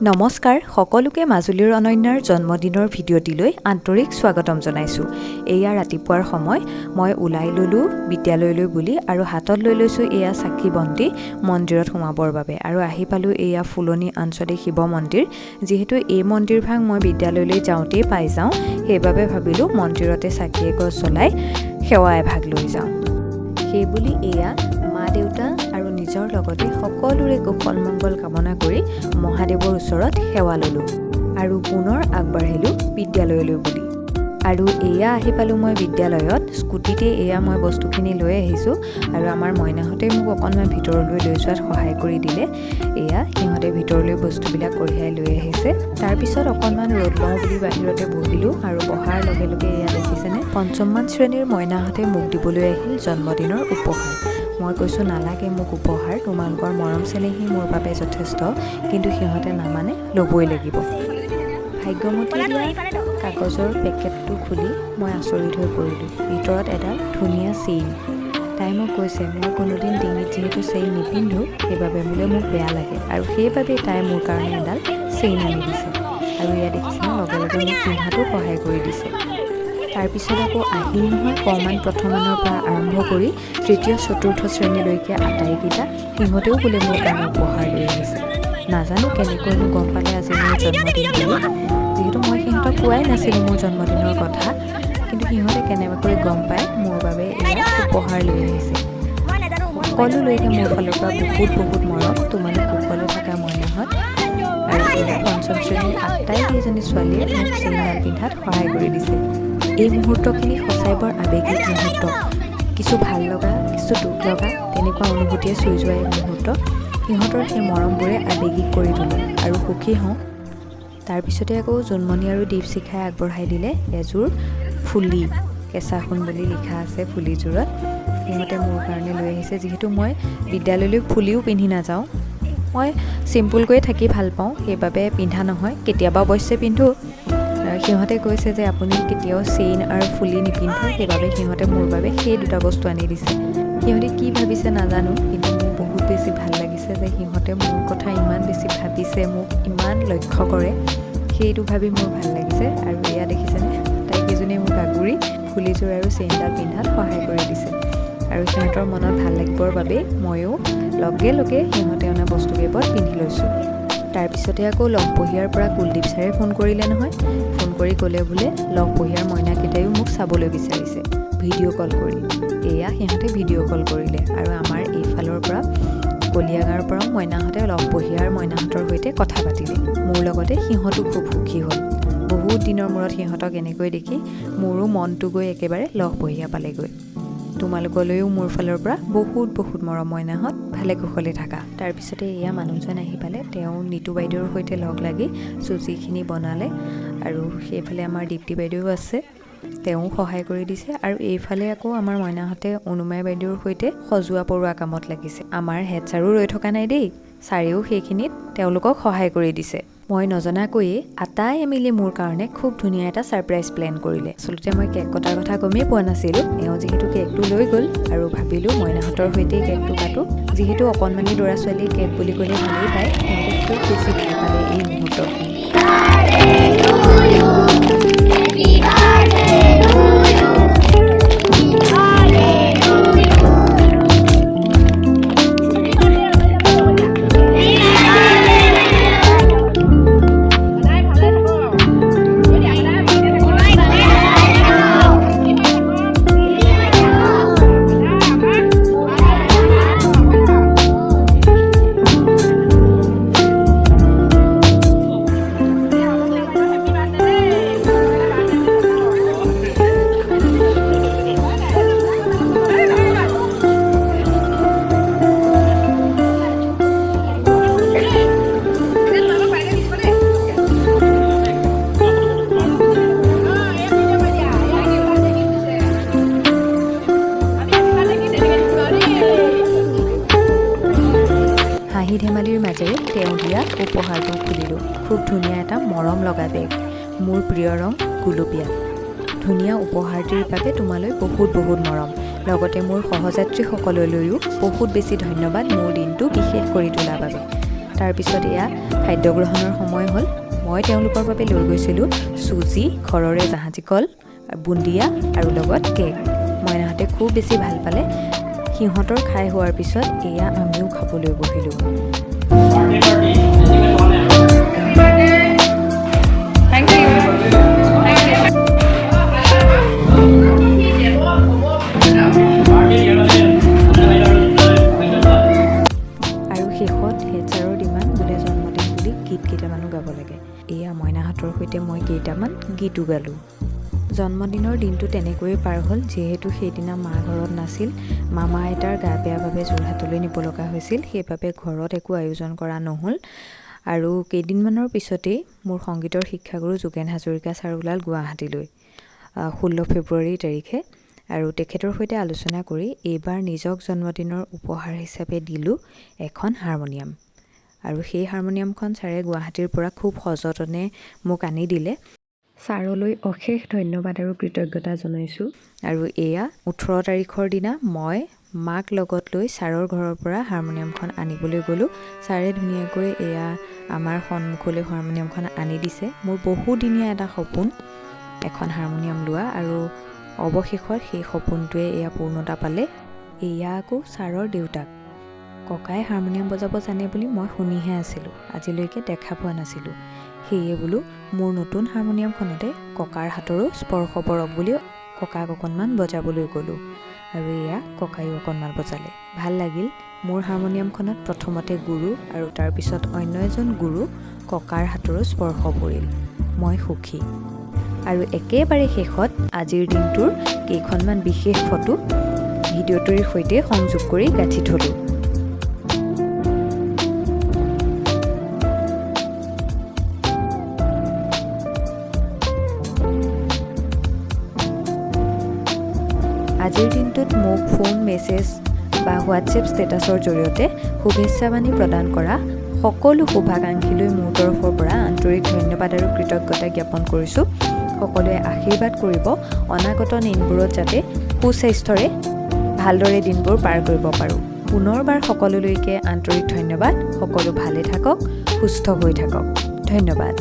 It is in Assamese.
নমস্কাৰ সকলোকে মাজুলীৰ অনন্যাৰ জন্মদিনৰ ভিডিঅ'টিলৈ আন্তৰিক স্বাগতম জনাইছোঁ। এয়া ৰাতিপুৱাৰ সময় মই ওলাই ল'লোঁ বিদ্যালয়লৈ বুলি আৰু হাতত লৈ লৈছোঁ এয়া চাকি বন্তি মন্দিৰত সোমাবৰ বাবে আৰু আহি পালোঁ এয়া ফুলনি আঞ্চলিক শিৱ মন্দিৰ। যিহেতু এই মন্দিৰভাগ মই বিদ্যালয়লৈ যাওঁতেই পাই যাওঁ, সেইবাবে ভাবিলোঁ মন্দিৰতে চাকি এগছ জ্বলাই সেৱা এভাগ লৈ যাওঁ। সেইবুলি এয়া মা দেউতা আৰু নিজৰ লগতে সকলোৰে কুশল মংগল কামনা কৰি মহাদেৱৰ ওচৰত সেৱা ল'লোঁ আৰু পুনৰ আগবাঢ়িলোঁ বিদ্যালয়লৈ বুলি। আৰু এয়া আহি পালোঁ মই বিদ্যালয়ত। স্কুটিতে এয়া মই বস্তুখিনি লৈ আহিছোঁ আৰু আমাৰ মইনাহঁতে মোক অকণমান ভিতৰলৈ লৈ যোৱাত সহায় কৰি দিলে। এয়া সিহঁতে ভিতৰলৈ বস্তুবিলাক কঢ়িয়াই লৈ আহিছে। তাৰপিছত অকণমান ৰ'দ লওঁ বুলি বাহিৰতে বহিলোঁ আৰু বহাৰ লগে লগে এয়া দেখিছেনে, পঞ্চমমান শ্ৰেণীৰ মইনাহঁতে মোক দিবলৈ আহিল জন্মদিনৰ উপহাৰ। মই কৈছোঁ নালাগে মোক উপহাৰ, তোমালোকৰ মৰম চেনেহী মোৰ বাবে যথেষ্ট, কিন্তু সিহঁতে নামানে, ল'বই লাগিব। ভাগ্যমতী দিয়া কাগজৰ পেকেটটো খুলি মই আচৰিত হৈ পৰিলোঁ। ভিতৰত এডাল ধুনীয়া চেইন। তাই মোক কৈছে মই কোনোদিন ডিঙিত যিহেতু চেইন নিপিন্ধোঁ, সেইবাবে বোলে মোক বেয়া লাগে আৰু সেইবাবে তাই মোৰ কাৰণে এডাল চেইন আনি দিছে। আৰু এয়া দেখিছেনে লগে লগে মোক পিন্ধাটো সহায় কৰি দিছে। তাৰপিছত আকৌ আহিল নহয় কমান প্ৰথমানৰ পৰা আৰম্ভ কৰি তৃতীয় চতুৰ্থ শ্ৰেণীলৈকে আটাইকেইটা, সিহঁতেও বোলে মোৰ কাৰণে উপহাৰ লৈ আহিছে। নাজানো কেনেকৈনো গম পালে আজি মোৰ জন্মদিন বুলি, যিহেতু মই সিহঁতক কোৱাই নাছিলোঁ মোৰ জন্মদিনৰ কথা, কিন্তু সিহঁতে কেনেবাকৈ গম পাই মোৰ বাবে এয়া উপহাৰ লৈ আহিছে। সকলোলৈকে মোৰ ফালৰ পৰা বহুত মৰম, তোমালোক কুশলে থকা মইনাহঁত। আৰু এয়া পঞ্চম শ্ৰেণীৰ আটাইকেইজনী ছোৱালীয়ে মোক চেইনডাল পিন্ধাত সহায় কৰি দিছে। এই মুহূৰ্তখিনি সঁচাই বৰ আৱেগিক মুহূৰ্ত, কিছু ভাল লগা কিছু দুখ লগা তেনেকুৱা অনুভূতিয়ে চুই যোৱা এক মুহূৰ্ত। সিহঁতৰ সেই মৰমবোৰে আৱেগিক কৰি তোলে আৰু সুখী হওঁ। তাৰপিছতে আকৌ জোনমণি আৰু দীপশিখাই আগবঢ়াই দিলে এযোৰ ফুলি, কেঁচা সোণ বুলি লিখা আছে ফুলিযোৰত। সিহঁতে মোৰ কাৰণে লৈ আহিছে। যিহেতু মই বিদ্যালয়লৈ ফুলিও পিন্ধি নাযাওঁ, মই চিম্পুলকৈ থাকি ভাল পাওঁ, সেইবাবে পিন্ধা নহয়। কেতিয়াবা অৱশ্যে পিন্ধোঁ। সিহঁতে কৈছে যে আপুনি কেতিয়াও চেইন আৰু ফুলি নিপিন্ধে, সেইবাবে সিহঁতে মোৰ বাবে সেই দুটা বস্তু আনি দিছে। সিহঁতে কি ভাবিছে নাজানো, কিন্তু মোৰ বহুত বেছি ভাল লাগিছে যে সিহঁতে মোৰ কথা ইমান বেছি ভাবিছে, মোক ইমান লক্ষ্য কৰে, সেইটো ভাবি মোৰ ভাল লাগিছে। আৰু এয়া দেখিছেনে, তাইকেইজনীয়ে মোক আগুৰি ফুলিযোৰ আৰু চেইনডাল পিন্ধাত সহায় কৰি দিছে। আৰু সিহঁতৰ মনত ভাল লাগিবৰ বাবে ময়ো লগে লগে সিহঁতে অনা বস্তুকেইপদ পিন্ধি লৈছোঁ। তাৰপিছতে আকৌ লংপহীয়াৰ পৰা কুলদীপ ছাৰে ফোন কৰিলে নহয়। ফোন কৰি ক'লে বোলে লংপহীয়াৰ মইনাকেইটাইও মোক চাবলৈ বিচাৰিছে ভিডিঅ' কল কৰি। এয়া সিহঁতে ভিডিঅ' কল কৰিলে আৰু আমাৰ এইফালৰ পৰা কলীয়াগাঁৱৰ পৰাও মইনাহঁতে লংপহীয়াৰ মইনাহঁতৰ সৈতে কথা পাতিলে। মোৰ লগতে সিহঁতো খুব সুখী হ'ল। বহুত দিনৰ মূৰত সিহঁতক এনেকৈ দেখি মোৰো মনটো গৈ একেবাৰে লংপহীয়া পালেগৈ। তোমালোকলৈও মোৰ ফালৰ পৰা বহুত মৰম মইনাহঁত, ভালে কুশলে থাকা। তাৰপিছতে এয়া মানুহজন আহি পালে, তেওঁ নিতু বাইদেউৰ সৈতে লগ লাগি চুজিখিনি বনালে আৰু সেইফালে আমাৰ দীপ্তি বাইদেউ আছে, তেওঁ সহায় কৰি দিছে। আৰু এইফালে আকৌ আমাৰ মইনাহঁতে অনুমাই বাইদেউৰ সৈতে সজোৱা পৰোৱা কামত লাগিছে। আমাৰ হেড ছাৰো ৰৈ থকা নাই দেই, ছাৰেও সেইখিনিত তেওঁলোকক সহায় কৰি দিছে। মই নজনাকৈয়ে আটাই মিলি মোৰ কাৰণে খুব ধুনীয়া এটা ছাৰপ্ৰাইজ প্লেন কৰিলে। আচলতে মই কেক কটাৰ কথা গমেই পোৱা নাছিলোঁ। এওঁ যিহেতু কেকটো লৈ গ'ল আৰু ভাবিলোঁ মইনাহঁতৰ সৈতেই কেকটো কাটোঁ। যিহেতু অকণমানি ল'ৰা ছোৱালীয়ে কেক বুলি ক'লে ভালেই পায়, সিহঁতে খুব বেছি ভাল পালে এই মুহূৰ্তখিনি। হাঁহি ধেমালিৰ মাজেৰে তেওঁ দিয়া উপহাৰটো খুলিলোঁ। খুব ধুনীয়া এটা মৰম লগা বেগ, মোৰ প্ৰিয় ৰং গুলপীয়া। ধুনীয়া উপহাৰটিৰ বাবে তোমালৈ বহুত মৰম। লগতে মোৰ সহযাত্ৰীসকললৈও বহুত বেছি ধন্যবাদ মোৰ দিনটো বিশেষ কৰি তোলাৰ বাবে। তাৰপিছত এয়া খাদ্য গ্ৰহণৰ সময় হ'ল। মই তেওঁলোকৰ বাবে লৈ গৈছিলোঁ চুজি, ঘৰৰে জাহাজী কল, বুন্দিয়া আৰু লগত কেক। মইনাহঁতে খুব বেছি ভাল পালে। সিহঁতৰ খাই হোৱাৰ পিছত এয়া আমিও খাবলৈ বহিলোঁ। আৰু শেষত হেডছাৰৰ ডিমাণ্ড বোলে জন্মদিন বুলি গীত কেইটামানো গাব লাগে। এয়া মইনাহঁতৰ সৈতে মই কেইটামান গীতো গালোঁ। জন্মদিনৰ দিনটো তেনেকৈয়ে পাৰ হ'ল। যিহেতু সেইদিনা মা ঘৰত নাছিল, মামা আইতাৰ গা বেয়া বাবে যোৰহাটলৈ নিব লগা হৈছিল, সেইবাবে ঘৰত একো আয়োজন কৰা নহ'ল। আৰু কেইদিনমানৰ পিছতেই মোৰ সংগীতৰ শিক্ষাগুৰু যোগেন হাজৰিকা ছাৰ ওলাল গুৱাহাটীলৈ 16 ফেব্ৰুৱাৰী তাৰিখে। আৰু তেখেতৰ সৈতে আলোচনা কৰি এইবাৰ নিজক জন্মদিনৰ উপহাৰ হিচাপে দিলোঁ এখন হাৰমনিয়াম। আৰু সেই হাৰমনিয়ামখন ছাৰে গুৱাহাটীৰ পৰা খুব সযতনে মোক আনি দিলে। ছাৰলৈ অশেষ ধন্যবাদ আৰু কৃতজ্ঞতা জনাইছোঁ। আৰু এয়া 18 তাৰিখৰ দিনা মই মাক লগত লৈ ছাৰৰ ঘৰৰ পৰা হাৰমনিয়ামখন আনিবলৈ গ'লোঁ। ছাৰে ধুনীয়াকৈ এয়া আমাৰ সন্মুখলৈ হাৰমনিয়ামখন আনি দিছে। মোৰ বহুদিনীয়া এটা সপোন এখন হাৰমনিয়াম লোৱা, আৰু অৱশেষত সেই সপোনটোৱে এয়া পূৰ্ণতা পালে। এয়া আকৌ ছাৰৰ দেউতাক। ককাই হাৰমনিয়াম বজাব জানে বুলি মই শুনিহে আছিলোঁ, আজিলৈকে দেখা পোৱা নাছিলোঁ। সেয়ে বোলো মোৰ নতুন হাৰমনিয়ামখনতে ককাৰ হাতৰো স্পৰ্শ পৰক বুলি ককাক অকণমান বজাবলৈ গ'লোঁ। আৰু এয়া ককায়ো অকণমান বজালে। ভাল লাগিল। মোৰ হাৰমনিয়ামখনত প্ৰথমতে গুৰু আৰু তাৰপিছত অন্য এজন গুৰু ককাৰ হাতৰো স্পৰ্শ পৰিল। মই সুখী। আৰু একেবাৰে শেষত আজিৰ দিনটোৰ কেইখনমান বিশেষ ফটো ভিডিঅ'টোৰ সৈতে সংযোগ কৰি গাঁঠি থলোঁ। আজিৰ দিনটোত মোক ফোন, মেছেজ বা হোৱাটছএপ ষ্টেটাছৰ জৰিয়তে শুভেচ্ছাবাণী প্ৰদান কৰা সকলো শুভাকাংক্ষীলৈ মোৰ তৰফৰ পৰা আন্তৰিক ধন্যবাদ আৰু কৃতজ্ঞতা জ্ঞাপন কৰিছোঁ। সকলোৱে আশীৰ্বাদ কৰিব অনাগত দিনবোৰত যাতে সুস্বাস্থ্যৰে ভালদৰে দিনবোৰ পাৰ কৰিব পাৰোঁ। পুনৰবাৰ সকলোলৈকে আন্তৰিক ধন্যবাদ। সকলো ভালে থাকক, সুস্থ হৈ থাকক। ধন্যবাদ।